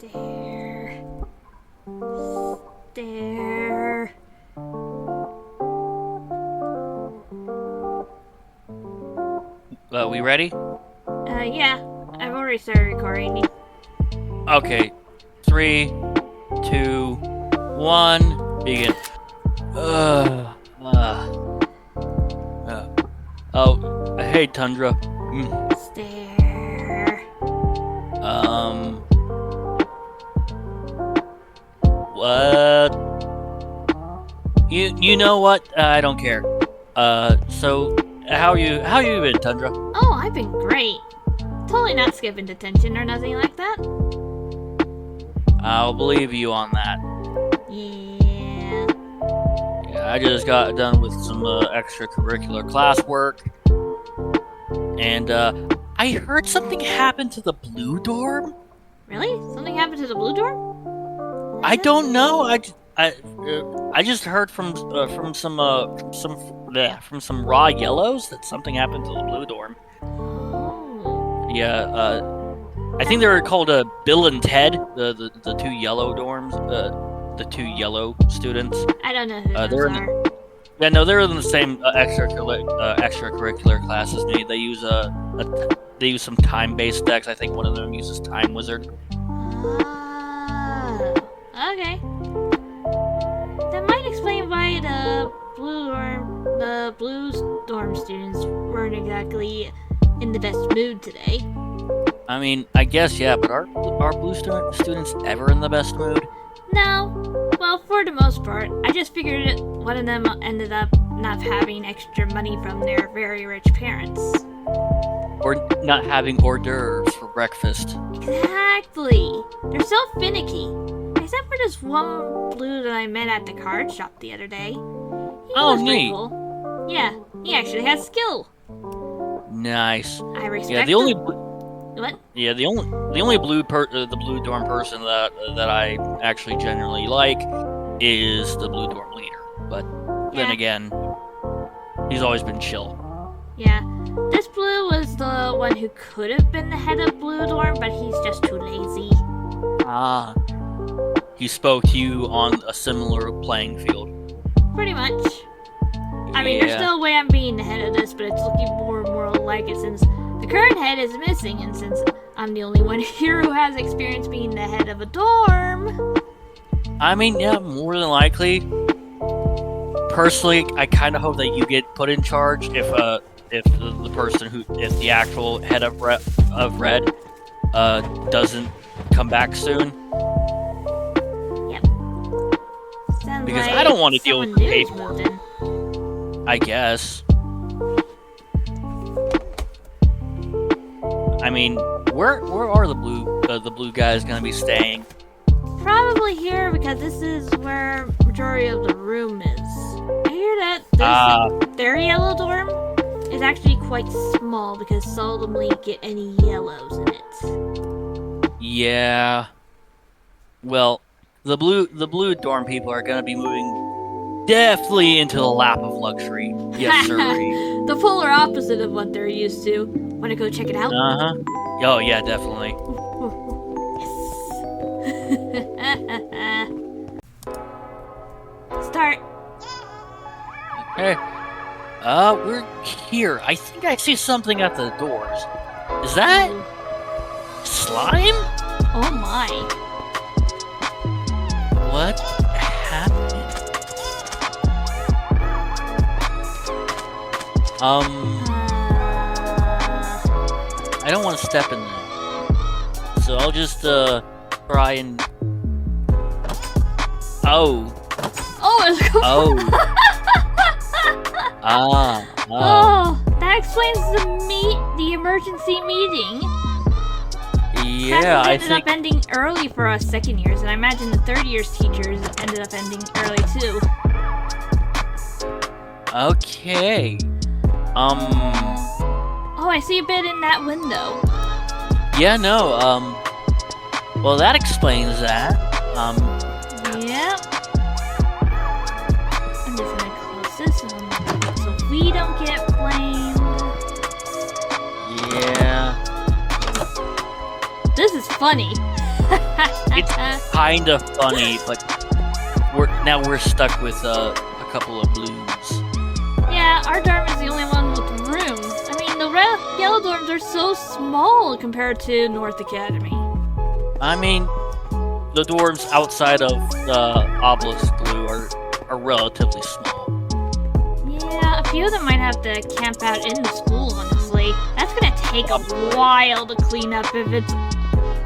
Stare. Stare. We ready? Yeah. I've already started recording. Okay. 3, 2, 1, begin. Oh, hey, Tundra. Stare. What? You know what? I don't care. So how you been, Tundra? Oh, I've been great. Totally not skipping detention or nothing like that. I'll believe you on that. Yeah. Yeah, I just got done with some extracurricular classwork, and I heard something happened to the blue dorm. Really? Something happened to the blue door? I don't know. I just heard from some raw yellows that something happened to the blue dorm. Oh. Yeah, I think they were called Bill and Ted, the two yellow dorms, the two yellow students. I don't know who those they're are. Yeah, no, they're in the same extracurricular class as me. They use they use some time-based decks. I think one of them uses Time Wizard. Oh. Okay. That might explain why the blue dorm students weren't exactly in the best mood today. I mean, I guess yeah, but are blue students ever in the best mood? No. Well, for the most part. I just figured one of them ended up not having extra money from their very rich parents. Or not having hors d'oeuvres for breakfast. Exactly. They're so finicky. Except for this one blue that I met at the card shop the other day. He was pretty neat. cool. Yeah, he actually has skill. Nice. I respect Yeah, the him. only What? yeah the only blue dorm person that I actually genuinely like is the blue dorm leader. But then again, he's always been chill. Yeah. This blue was the one who could have been the head of blue dorm, but he's just too lazy. Ah. He spoke to you on a similar playing field. Pretty much. I mean, there's no way I'm being the head of this, but it's looking more and more like it since the current head is missing, and since I'm the only one here who has experience being the head of a dorm. I mean, yeah, more than likely. Personally, I kind of hope that you get put in charge if the actual head of Red doesn't come back soon. Yep. Sounds Because like I don't want to deal with someone the new is paperwork. moved in. I guess. I mean, where are the blue guys gonna be staying? Probably here because this is where majority of the room is. I hear that their yellow dorm is actually quite small because seldomly get any yellows in it. Yeah. Well, the blue dorm people are gonna be moving definitely into the lap of luxury. Yes, sir. The polar opposite of what they're used to. Wanna go check it out? Oh yeah, definitely. Yes. Start. Hey. We're here. I think I see something at the doors. Is that slime? Oh my. What happened? I don't want to step in there. So I'll just try and Oh, it's Oh. Oh, that explains the emergency meeting. Yeah, I ended up ending early for us second years, and I imagine the third year's teachers ended up ending early too. Okay. Oh, I see a bit in that window. Yeah, no, well, that explains that. Yep. I'm just gonna close this one so we don't get blamed. Yeah. This is funny. It's kind of funny, but we're stuck with a couple of blues. Yeah, our dorm is the only one with room. I mean, the yellow dorms are so small compared to North Academy. I mean, the dorms outside of the Obelisk Blue are relatively small. Yeah, a few of them might have to camp out in the school, honestly. That's gonna take a while to clean up if it's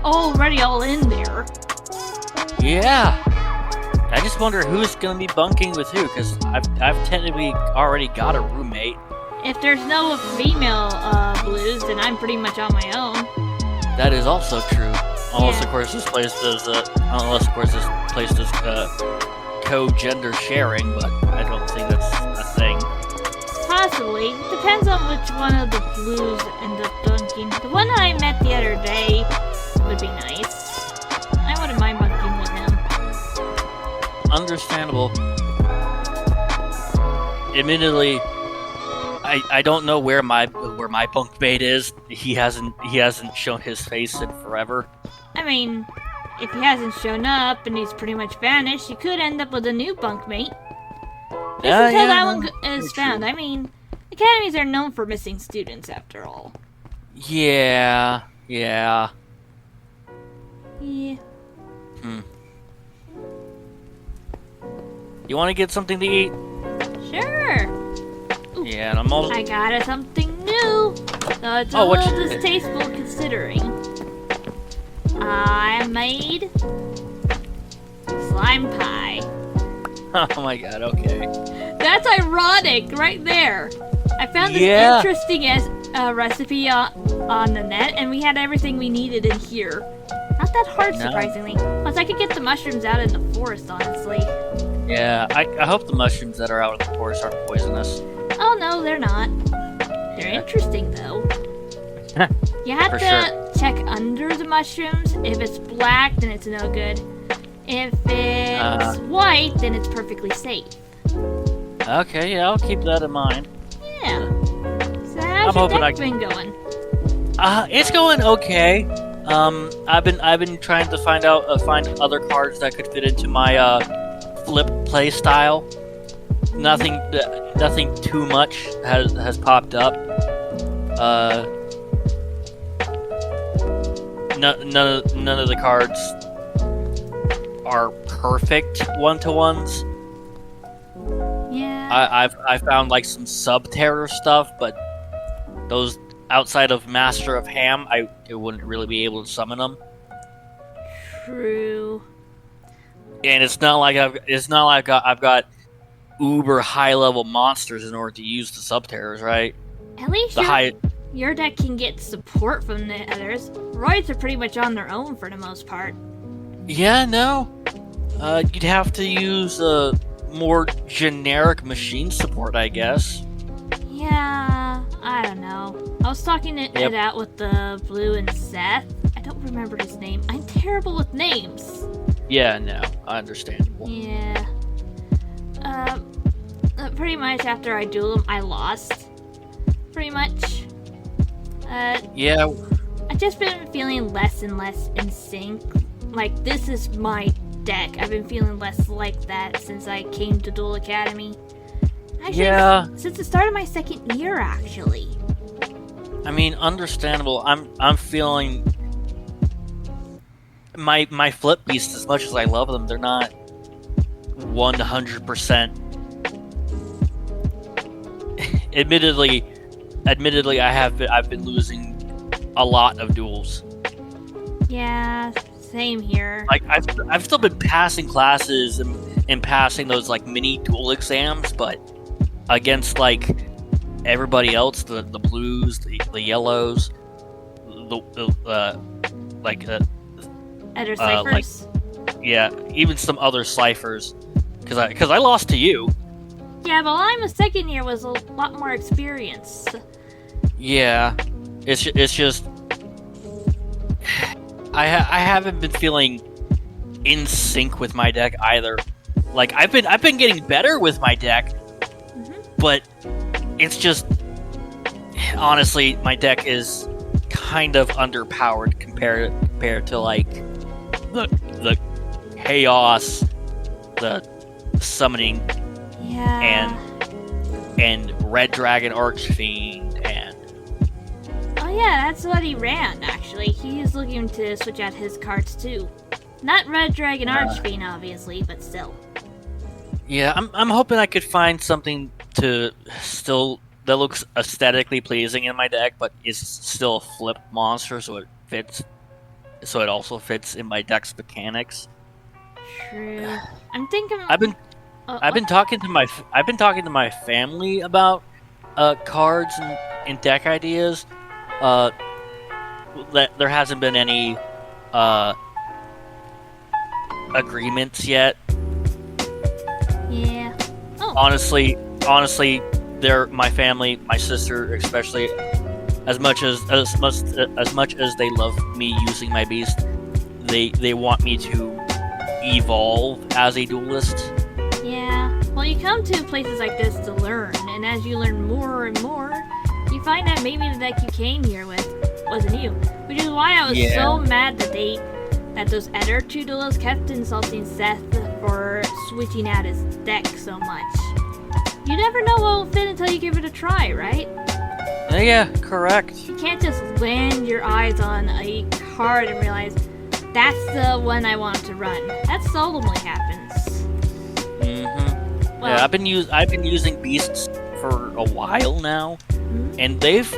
already all in there. Yeah. I just wonder who's gonna be bunking with who, because I've technically already got a roommate. If there's no female blues, then I'm pretty much on my own. That is also true. Unless, Yeah. of course, this place does co-gender sharing, but I don't think that's a thing. Possibly. Depends on which one of the blues end up bunking. The one I met the other day would be nice. I wouldn't mind bunking with him. Understandable. Admittedly, I don't know where my bunkmate is. He hasn't shown his face in forever. I mean, if he hasn't shown up and he's pretty much vanished, you could end up with a new bunkmate. Just until that one is found. True. I mean, academies are known for missing students after all. Yeah. Yeah. You want to get something to eat? Sure. Ooh, Yeah, and I'm all. I got us something new. So it's a what little you- distasteful considering. I made slime pie. Oh my god. Okay. That's ironic, right there. I found this Yeah. interesting recipe on the net, and we had everything we needed in here. Not that hard, No. surprisingly. Plus, I could get the mushrooms out in the forest, honestly. Yeah. I hope the mushrooms that are out in the forest aren't poisonous. Oh no, they're not. They're Yeah. interesting though. You have For to sure. check under the mushrooms. If it's black, then it's no good. If it's white, then it's perfectly safe. Okay. Yeah, I'll keep that in mind. Yeah. So I'm how's your hoping deck I- been going? It's going okay. I've been trying to find other cards that could fit into my flip play style. Nothing too much has popped up. None of the cards are perfect one-to-ones. Yeah. I found like some sub-terror stuff, but those outside of Master of Ham, I wouldn't really be able to summon them. True. And it's not like I've got uber high level monsters in order to use the sub-terrors, right? At least The high. your deck can get support from the others. Roids are pretty much on their own for the most part. Yeah, no. You'd have to use more generic machine support, I guess. Yeah, I don't know. I was talking it out with the Blue and Seth. I don't remember his name. I'm terrible with names. Yeah, no, understandable. Yeah. Pretty much after I dueled him, I lost. Pretty much. Yeah, I've just been feeling less and less in sync. Like, this is my deck. I've been feeling less like that since I came to Duel Academy. Actually, Yeah. since the start of my second year, actually. I mean, understandable. I'm feeling my flip beasts, as much as I love them, they're not 100%. Admittedly, I've been losing a lot of duels. Yeah, same here. Like I've still been passing classes and passing those like mini duel exams, but against like everybody else, the blues, the yellows, Other ciphers. yeah, even some other ciphers, because I lost to you. Yeah, but I'm a second year was a lot more experienced. Yeah, it's just I haven't been feeling in sync with my deck either. Like I've been getting better with my deck, but it's just honestly my deck is kind of underpowered compared to like the chaos, the summoning, Yeah. and Red Dragon Archfiend, and Oh yeah, that's what he ran, actually. He's looking to switch out his cards too. Not Red Dragon Archfiend, obviously, but still. yeah, I'm hoping I could find something to still that looks aesthetically pleasing in my deck, but is still a flip monster, so it fits. So it also fits in my deck's mechanics. True. I'm thinking. I've been talking to my family about cards and deck ideas. That there hasn't been any agreements yet. Yeah. Oh. Honestly, my family, my sister especially, as much as they love me using my beast, they want me to evolve as a duelist. Yeah. Well, you come to places like this to learn, and as you learn more and more, you find that maybe the deck you came here with wasn't you. Which is why I was so mad that those other two duelists kept insulting Seth for switching out his deck so much. You never know what will fit until you give it a try, right? Yeah, correct. You can't just land your eyes on a card and realize that's the one I want to run. That seldomly happens. Mm-hmm. Well, yeah, I've been using beasts for a while now, and they've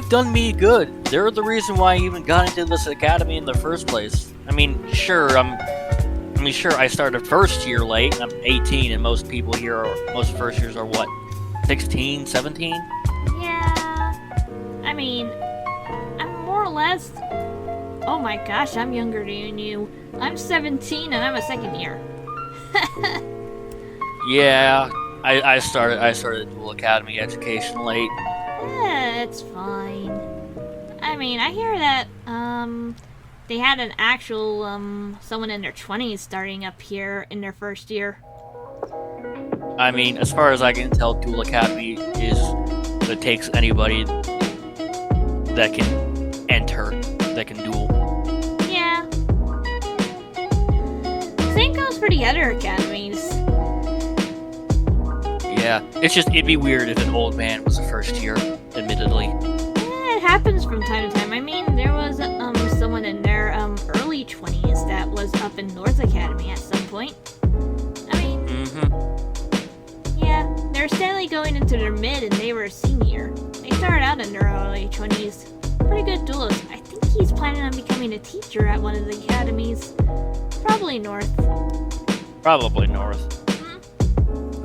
done me good. They're the reason why I even got into this academy in the first place. I mean, sure, I started first year late. I'm 18, and most first years are what, 16, 17? Yeah. I mean, I'm more or less. Oh my gosh, I'm younger than you. I'm 17 and I'm a second year. Yeah, I started Dual Academy education late. Yeah, it's fine. I mean, I hear that they had an actual someone in their 20s starting up here in their first year. I mean, as far as I can tell, Dual Academy it takes anybody that can enter, that can duel. Yeah. Same goes for the other academies. Yeah, it'd be weird if an old man was a first year, admittedly. Yeah, it happens from time to time. I mean, there was someone in their early 20s that was up in North Academy at some point. I mean, yeah, they're steadily going into their mid and they were a senior. They started out in their early 20s. Pretty good duelist. I think he's planning on becoming a teacher at one of the academies. Probably North.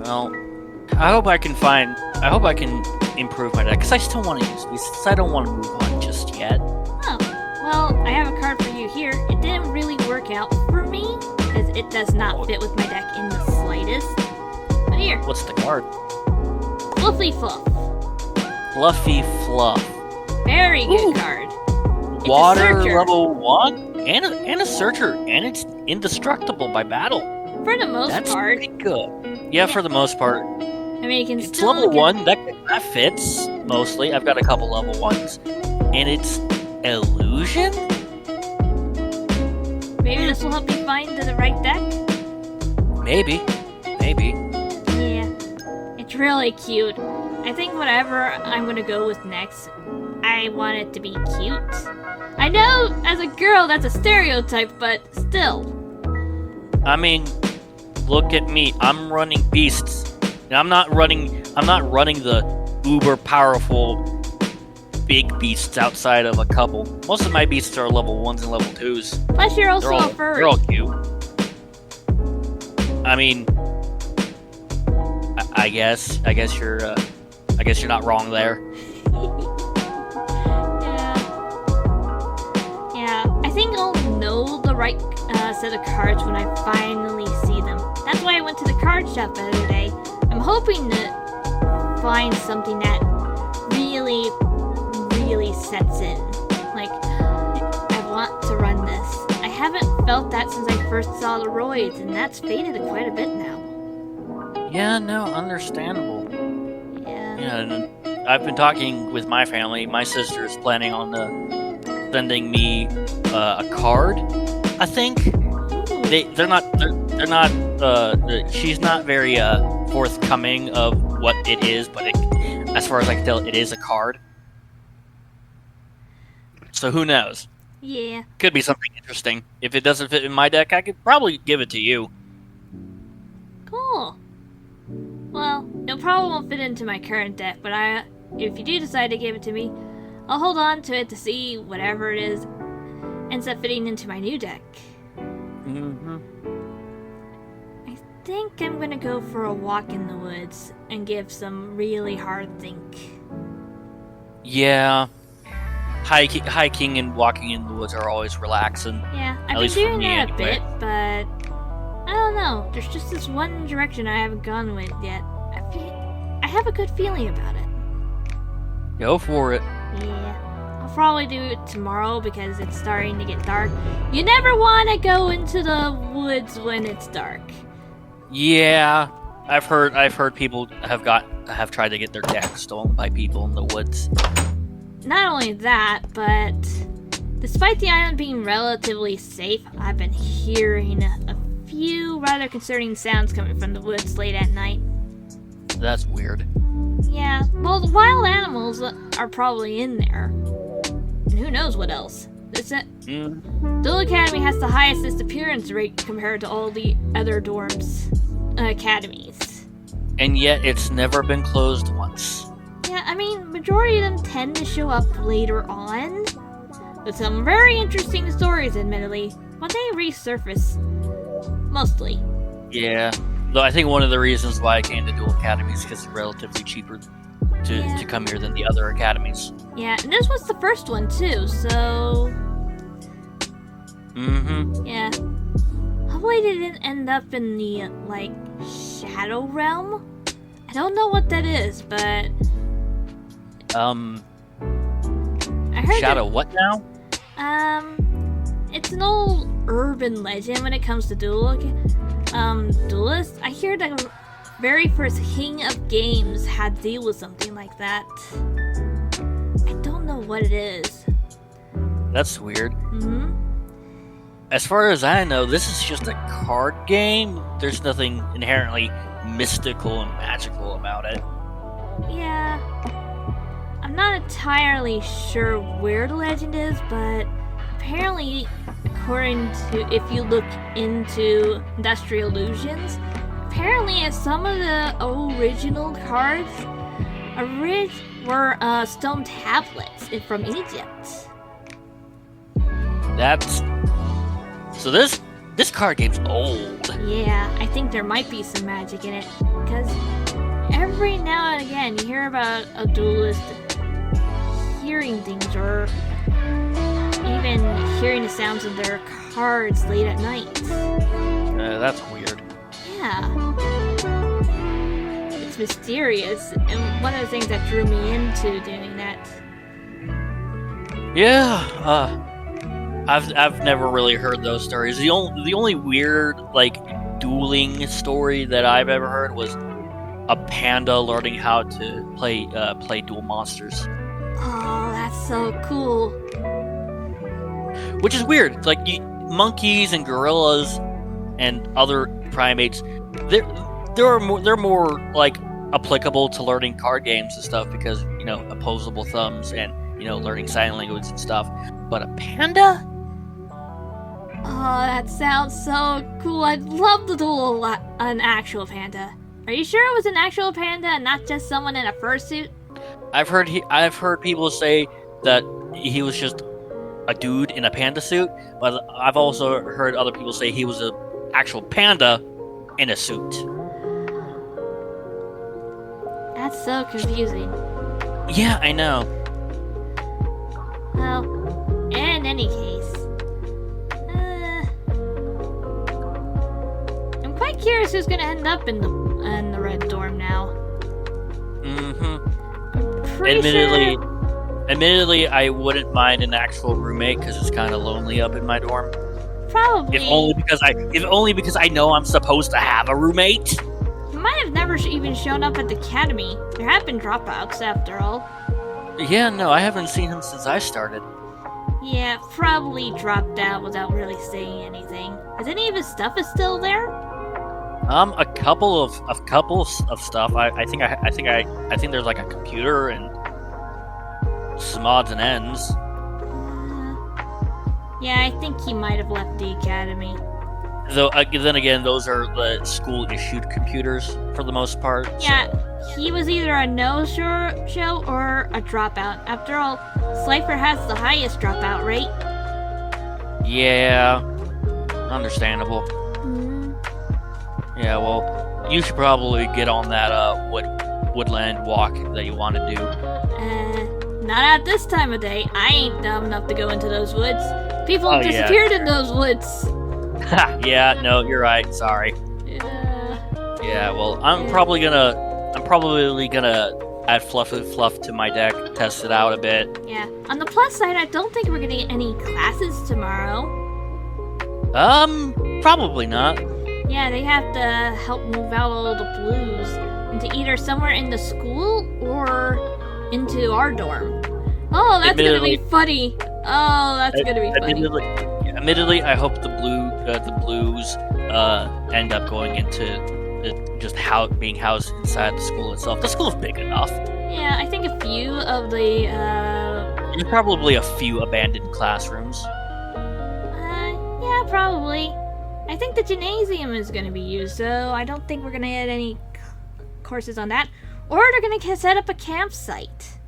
Well, I hope I can improve my deck, because I still want to use these, since I don't want to move on just yet. Oh, well, I have a card for you here. It didn't really work out for me, as it does not fit with my deck in the slightest. But here. What's the card? Fluffy Fluff. Fluffy Fluff. Very good card. It's Water level 1 and a searcher, and it's indestructible by battle. For the most That's part. pretty good. Yeah, for the most part. I mean, you can It's still level 1, that fits, mostly. I've got a couple level 1s. And it's illusion? Maybe this will help you find the right deck? Maybe. Yeah. It's really cute. I think whatever I'm gonna go with next, I want it to be cute. I know, as a girl, that's a stereotype, but still. I mean, look at me. I'm running beasts. And I'm not running the uber powerful big beasts outside of a couple. Most of my beasts are level 1s and level 2s. Plus, you're also a furry. They're all cute. I mean, I guess you're not wrong there. Yeah. I think I'll know the right set of cards when I finally see them. That's why I went to the card shop the other day. I'm hoping to find something that really, really sets in. Like, I want to run this. I haven't felt that since I first saw the roids, and that's faded quite a bit now. Yeah, no, understandable. Yeah. Yeah, and I've been talking with my family. My sister is planning on sending me a card I think. They're not. She's not very forthcoming of what it is, but as far as I can tell, it is a card. So who knows? Yeah. Could be something interesting. If it doesn't fit in my deck, I could probably give it to you. Cool. Well, it probably won't fit into my current deck, but if you do decide to give it to me, I'll hold on to it to see whatever it is ends up fitting into my new deck. Mm-hmm. I think I'm gonna go for a walk in the woods and give some really hard think. Yeah. Hiking and walking in the woods are always relaxing. Yeah, I've At been least for doing me, that anyway. a bit, but I don't know. There's just this one direction I haven't gone with yet. I have a good feeling about it. Go for it. Yeah, I'll probably do it tomorrow because it's starting to get dark. You never want to go into the woods when it's dark. Yeah, I've heard people have tried to get their decks stolen by people in the woods. Not only that, but despite the island being relatively safe, I've been hearing a few rather concerning sounds coming from the woods late at night. That's weird. Yeah, well, the wild animals are probably in there. And who knows what else. Duel Academy has the highest disappearance rate compared to all the other academies. And yet it's never been closed once. Yeah, I mean, majority of them tend to show up later on. With some very interesting stories, admittedly, when they resurface. Mostly. Yeah. Though I think one of the reasons why I came to Duel Academy is because it's relatively cheaper to come here than the other academies. Yeah, and this was the first one too, so... Mm-hmm. Yeah. Hopefully they didn't end up in the, Shadow Realm? I don't know what that is, but... I heard Shadow what now? It's an old urban legend when it comes to duelists. I hear the very first King of Games had to deal with something like that. I don't know what it is. That's weird. Mm-hmm. As far as I know, this is just a card game. There's nothing inherently mystical and magical about it. Yeah. I'm not entirely sure where the legend is, but apparently, according to, if you look into Industrial Illusions, apparently some of the original cards were stone tablets from Egypt. So this card game's old. Yeah, I think there might be some magic in it, because every now and again you hear about a duelist hearing things, or even hearing the sounds of their cards late at night. That's weird. Yeah. It's mysterious, and one of the things that drew me into doing that. Yeah, I've never really heard those stories. The only weird dueling story that I've ever heard was a panda learning how to play Duel Monsters. Oh, that's so cool. Which is weird. It's monkeys and gorillas and other primates. They're more applicable to learning card games and stuff because opposable thumbs and learning sign language and stuff. But a panda? Oh, that sounds so cool. I'd love to duel an actual panda. Are you sure it was an actual panda and not just someone in a fursuit? I've heard people say that he was just a dude in a panda suit, but I've also heard other people say he was an actual panda in a suit. That's so confusing. Yeah, I know. Well, in any case, I'm quite curious who's gonna end up in the red dorm now. Mm-hmm. Pretty Admittedly, I wouldn't mind an actual roommate because it's kind of lonely up in my dorm. Probably. If only because I know I'm supposed to have a roommate. He might have never even shown up at the academy. There have been dropouts, after all. Yeah, no, I haven't seen him since I started. Yeah, probably dropped out without really saying anything. Is any of his stuff is still there? A couple of stuff. I think there's like a computer and some odds and ends. Yeah, I think he might have left the academy. Though, then again, those are the school-issued computers for the most part. Yeah, he was either a no-show or a dropout. After all, Slifer has the highest dropout rate. Yeah, understandable. Yeah, well, you should probably get on that woodland walk that you want to do. Not at this time of day. I ain't dumb enough to go into those woods. People disappeared in those woods. Yeah, no, you're right. Sorry. Yeah, well, I'm probably gonna add Fluff to my deck, test it out a bit. Yeah. On the plus side, I don't think we're gonna get any classes tomorrow. Probably not. Yeah, they have to help move out all the blues into either somewhere in the school or into our dorm. Oh, that's gonna be funny. Oh, that's gonna be funny. Admittedly, I hope the blues end up going into just being housed inside the school itself. The school's big enough. Yeah, I think a few of the There's probably a few abandoned classrooms. Yeah, probably. I think the gymnasium is going to be used, so I don't think we're going to add any courses on that. Or they're going to set up a campsite.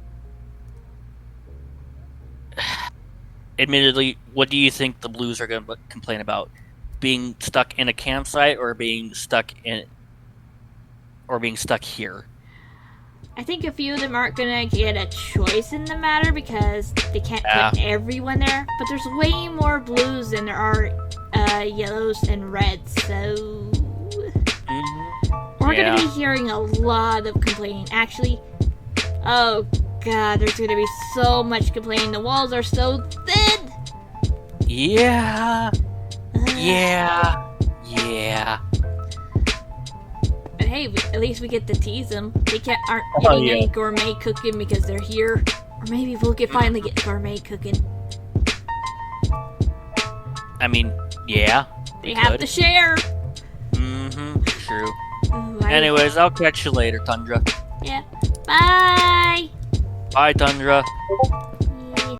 Admittedly, what do you think the blues are going to complain about? Being stuck in a campsite or being stuck here? I think a few of them aren't going to get a choice in the matter because they can't put everyone there. But there's way more blues than there are yellows and reds, so we're going to be hearing a lot of complaining. Actually, oh god, there's going to be so much complaining. The walls are so thin. Yeah. But hey, at least we get to tease them. They aren't getting any gourmet cooking because they're here. Or maybe we'll finally get gourmet cooking. I mean, yeah. They have to share. True. Anyways, I'll catch you later, Tundra. Yeah. Bye. Bye, Tundra.